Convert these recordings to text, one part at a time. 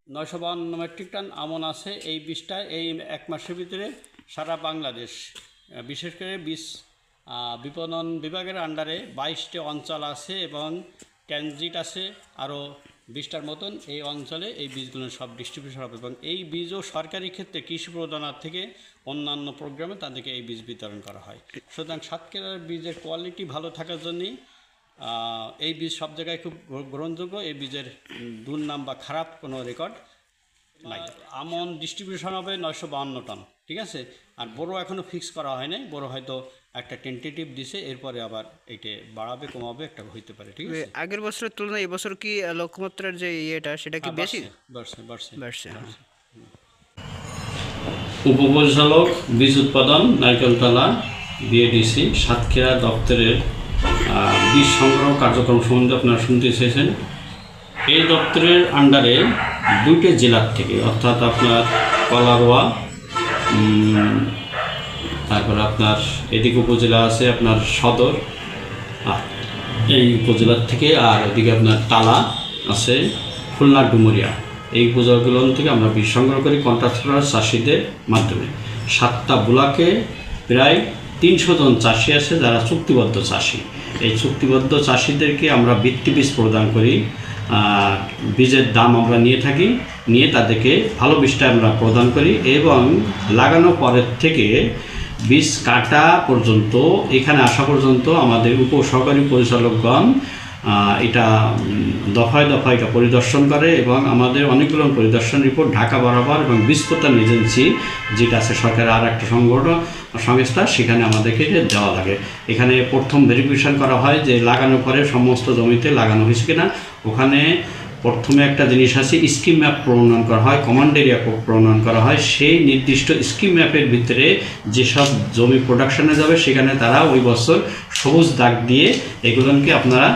952 metric ton আমন আছে এই বীজটা এই এক মাসের ভিতরে সারা বাংলাদেশ বিশেষ করে বীজ বিপণন বিভাগের আন্ডারে 22টি অঞ্চল আছে এবং ট্রানজিট আছে আরও 20টার মতন এই অঞ্চলে এই বীজগুলো সব ডিস্ট্রিবিউশন হবে এবং এই বীজও সরকারি ক্ষেত্রে কৃষি প্রদানার থেকে অন্যান্য প্রোগ্রামে তাদেরকে এই বীজ বিতরণ করা হয়। সুতরাং সাতক্ষীরার বীজের কোয়ালিটি ভালো থাকার জন্যই এই বীজ সব জায়গায় খুব গ্রহণযোগ্য। এই বীজের দুর্নাম বা খারাপ কোনো রেকর্ড নাই। আমন ডিস্ট্রিবিউশন হবে 952 টন, ঠিক আছে। আর বড় এখনও ফিক্স করা হয় নাই, বড় হয়তো একটা টেন্টেটিভ দিছে, এরপরে আবার এইটা বাড়াবে কমাবে একটা হইতে পারে, ঠিক আছে। আগের বছরের তুলনায় এবছর কি লক্ষ্যমাত্রার যে ইয়েটা সেটা কি বেশি বাড়ছে। উপপরিচালক বীজ উৎপাদন নারকেলতলা বিএডিসি সাতক্ষীরা দপ্তরের বীজ সংগ্রহ কার্যক্রম সম্বন্ধে আপনারা শুনতে চেয়েছেন। এই দপ্তরের আন্ডারে 2টি জেলার থেকে, অর্থাৎ আপনার কলারোয়া, তারপরে আপনার এদিকে উপজেলা আছে আপনার সদর এই উপজেলার থেকে, আর এদিকে আপনার টালা আছে, খুলনা ডুমুরিয়া, এই উপজেলাগুলো থেকে আমরা বীজ সংগ্রহ করি কন্ট্রাক্টর চাষিদের মাধ্যমে। 7টা ব্লকে প্রায় 300 জন চাষি আছে যারা চুক্তিবদ্ধ চাষি। এই চুক্তিবদ্ধ চাষিদেরকে আমরা ভিত্তি বীজ প্রদান করি, বীজের দাম আমরা নিয়ে থাকি, নিয়ে তাদেরকে ভালো বীজটা আমরা প্রদান করি এবং লাগানো পরের থেকে বীজ কাটা পর্যন্ত, এখানে আসা পর্যন্ত আমাদের উপসহকারী পরিচালকগণ এটা দফায় দফায় এটা পরিদর্শন করে এবং আমাদের অনেকগুলো পরিদর্শন রিপোর্ট ঢাকা বরাবর এবং বীজ প্রদান এজেন্সি যেটা আছে সরকারের আর একটা সংস্থা, সেখানে আমাদেরকে দেওয়া লাগে। এখানে প্রথম ভেরিফিকেশন করা হয় যে লাগানোর পরে সমস্ত জমিতে লাগানো হয়েছে কিনা। ওখানে প্রথমে একটা জিনিস আছে, স্কিম ম্যাপ প্রণয়ন করা হয়, কমান্ড এরিয়া প্রণয়ন করা হয়। সেই নির্দিষ্ট স্কিম ম্যাপের ভিতরে যেসব জমি প্রোডাকশনে যাবে সেখানে তারা ওই বছর সবুজ দাগ দিয়ে এগুলোকে আপনারা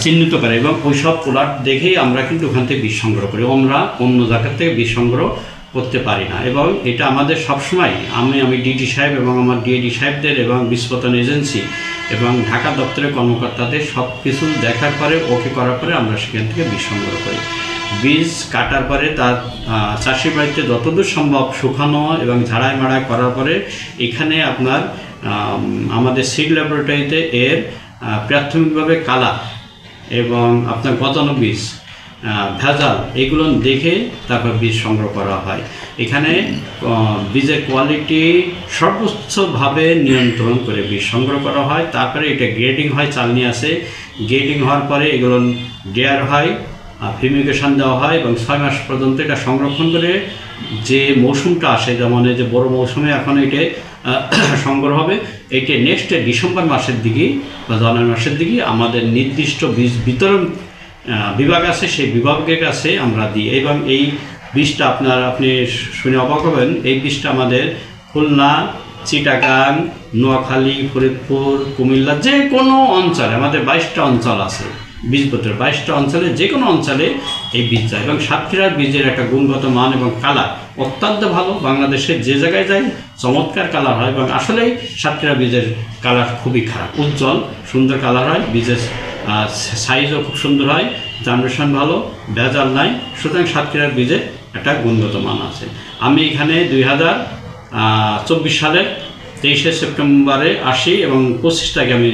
চিহ্নিত করে এবং ওই সব প্লট দেখেই আমরা কিন্তু ওখান থেকে বীজ সংগ্রহ করি। আমরা অন্য জায়গার থেকে বীজ সংগ্রহ করতে পারি না এবং এটা আমাদের সবসময় আমি ডিডি সাহেব এবং আমার ডিএডি সাহেবদের এবং বীজ প্রদান এজেন্সি এবং ঢাকা দপ্তরের কর্মকর্তাদের সব কিছু দেখার পরে ওকে করার পরে আমরা সেখান থেকে বীজ সংগ্রহ করি। বীজ কাটার পরে তার চাষি বাড়িতে যতদূর সম্ভব শুকানো এবং ঝাড়াই মাড়াই করার পরে এখানে আপনার আমাদের সিড ল্যাবরেটরিতে এর প্রাথমিকভাবে কালার এবং আপনার গজানো বীজ ভেজাল এগুলো দেখে তারপর বীজ সংগ্রহ করা হয়। এখানে বীজের কোয়ালিটি সর্বোচ্চভাবে নিয়ন্ত্রণ করে বীজ সংগ্রহ করা হয়। তারপরে এটা গ্রেডিং হয়, চালনি আসে, গ্রেডিং হওয়ার পরে এগুলো ডেয়ার হয়, ফিউমিগেশন দেওয়া হয় এবং 6 মাস পর্যন্ত এটা সংরক্ষণ করে যে মৌসুমটা আসে, যেমন এই যে বড় মৌসুমে এখন এটা সংগ্রহ হবে, এইটা নেক্সট ডিসেম্বর মাসের দিকে বা জানুয়ারি মাসের দিকে আমাদের নির্দিষ্ট বীজ বিতরণ বিভাগ আছে, সেই বিভাগের কাছে আমরা দিই এবং এই বীজটা আপনি শুনে অবাক হবেন। এই বীজটা আমাদের খুলনা, চিটাগাং, নোয়াখালী, ফরিদপুর, কুমিল্লা যে কোনো অঞ্চলে, আমাদের 22টা অঞ্চল আছে বীজপত্রের, 22টা অঞ্চলে যে কোনো অঞ্চলে এই বীজ যায় এবং সাতক্ষীরার বীজের একটা গুণগত মান এবং কালার অত্যন্ত ভালো। বাংলাদেশের যে জায়গায় যায় চমৎকার কালার হয় এবং আসলেই সাতক্ষীরা বীজের কালার খুবই খারাপ, উজ্জ্বল সুন্দর কালার হয়, বীজের সাইজও খুব সুন্দর হয়, জার্মিনেশন ভালো, ভেজাল নাই। সুতরাং সাতক্ষীরার বীজের একটা গুণগত মান আছে। আমি এখানে 2024 সালের 23শে সেপ্টেম্বরে আসি এবং 25 তারিখে আমি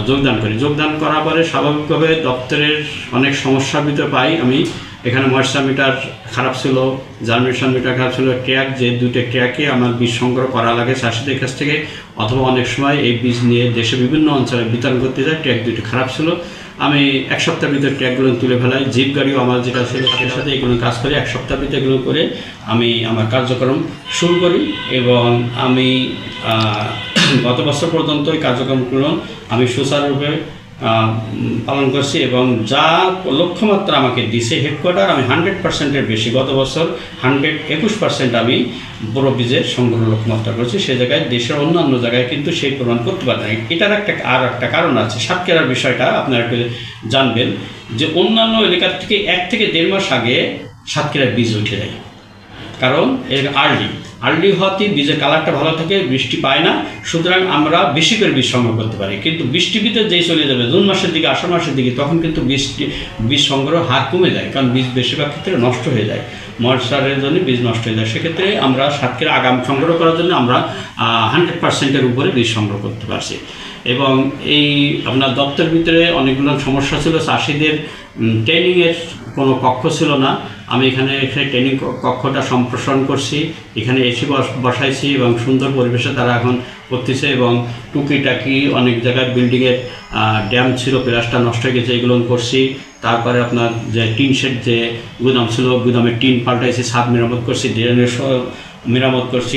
যোগদান করি। যোগদান করার পরে স্বাভাবিকভাবে দপ্তরের অনেক সমস্যার ভিতরে পাই। আমি এখানে ময়েশ্চার মিটার খারাপ ছিল, জার্মিনেশন মিটার খারাপ ছিল, ট্র্যাক, যে 2টা ট্র্যাকে আমার বীজ সংগ্রহ করা লাগে চাষিদের কাছ থেকে, অথবা অনেক সময় এই বীজ নিয়ে দেশে বিভিন্ন অঞ্চলে বিতরণ করতে যায়, ট্র্যাক 2টি খারাপ ছিল। আমি 1 সপ্তাহের ভিতরে ট্র্যাকগুলো তুলে ফেলাই, জিপ গাড়িও আমার যেটা ছিল তাদের সাথে এগুলো কাজ করি। 1 সপ্তাহের ভিতরে এগুলো করে আমি আমার কার্যক্রম শুরু করি এবং আমি গত বছর পর্যন্ত এই কার্যক্রমগুলো আমি সুচারুরূপে পালন করছি এবং যা লক্ষ্যমাত্রা আমাকে দিছে হেডকোয়ার্টার, আমি 100%-এর বেশি, গত বছর 121% আমি বড় বীজের সংগ্রহ লক্ষ্যমাত্রা করেছি। সে জায়গায় দেশের অন্যান্য জায়গায় কিন্তু সেই প্রমাণ করতে পারে না। এটার একটা কারণ আছে, সাতক্ষীরার বিষয়টা আপনারা একটু জানবেন যে অন্যান্য এলাকার থেকে 1 থেকে 1.5 মাস আগে সাতক্ষীরার বীজ উঠে যায়, কারণ এর আর্লি আর্লি হওয়াতেই বীজের কালারটা ভালো থাকে, বৃষ্টি পায় না, সুতরাং আমরা বেশি করে বীজ সংগ্রহ করতে পারি। কিন্তু বৃষ্টির ভিতরে যেই চলে যাবে জুন মাসের দিকে, আষাঢ় মাসের দিকে, তখন কিন্তু বীজ সংগ্রহ হার কমে যায়, কারণ বীজ বেশিরভাগ ক্ষেত্রে নষ্ট হয়ে যায়, ময়েশ্চারের জন্য বীজ নষ্ট হয়ে যায়। সেক্ষেত্রে আমরা সাতক্ষীরা আগাম সংগ্রহ করার জন্য আমরা 100%-এর উপরে বীজ সংগ্রহ করতে পারছি। এবং এই আপনার দপ্তরের ভিতরে অনেকগুলো সমস্যা ছিল, চাষিদের ট্রেনিংয়ের কোনো কক্ষ ছিল না। আমি এখানে ট্রেনিং কক্ষটা সম্প্রসারণ করছি, এখানে এসি বসাইছি এবং সুন্দর পরিবেশে তারা এখন করতেছে। এবং টুকিটাকি অনেক জায়গায় বিল্ডিংয়ের ড্যাম ছিল, প্লাসটা নষ্ট হয়ে গেছে, এগুলো করছি। তারপরে আপনার যে টিন শেড যে গুদাম ছিল, গুদামের টিন পাল্টাইছি, ছাদ মেরামত করছি, ড্রেনের মেরামত করছি,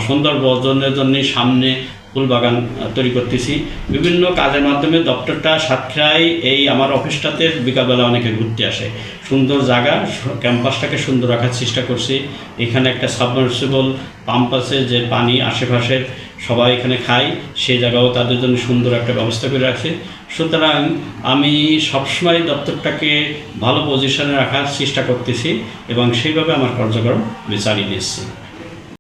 সুন্দর বর্জনের জন্য সামনে ফুল বাগান তৈরি করতেছি। বিভিন্ন কাজের মাধ্যমে দপ্তরটা সাতক্ষীরায় এই আমার অফিসটাতে বিকালবেলা অনেকে ঘুরতে আসে। সুন্দর জায়গা, ক্যাম্পাসটাকে সুন্দর রাখার চেষ্টা করছি। এখানে একটা সাবমার্সিবল পাম্প আছে, যে পানি আশেপাশের সবাই এখানে খায়, সেই জায়গাও তাদের জন্য সুন্দর একটা ব্যবস্থা করে রাখছে। সুতরাং আমি সবসময় দপ্তরটাকে ভালো পজিশনে রাখার চেষ্টা করতেছি এবং সেইভাবে আমার কার্যক্রম আমি চালিয়ে নিচ্ছি।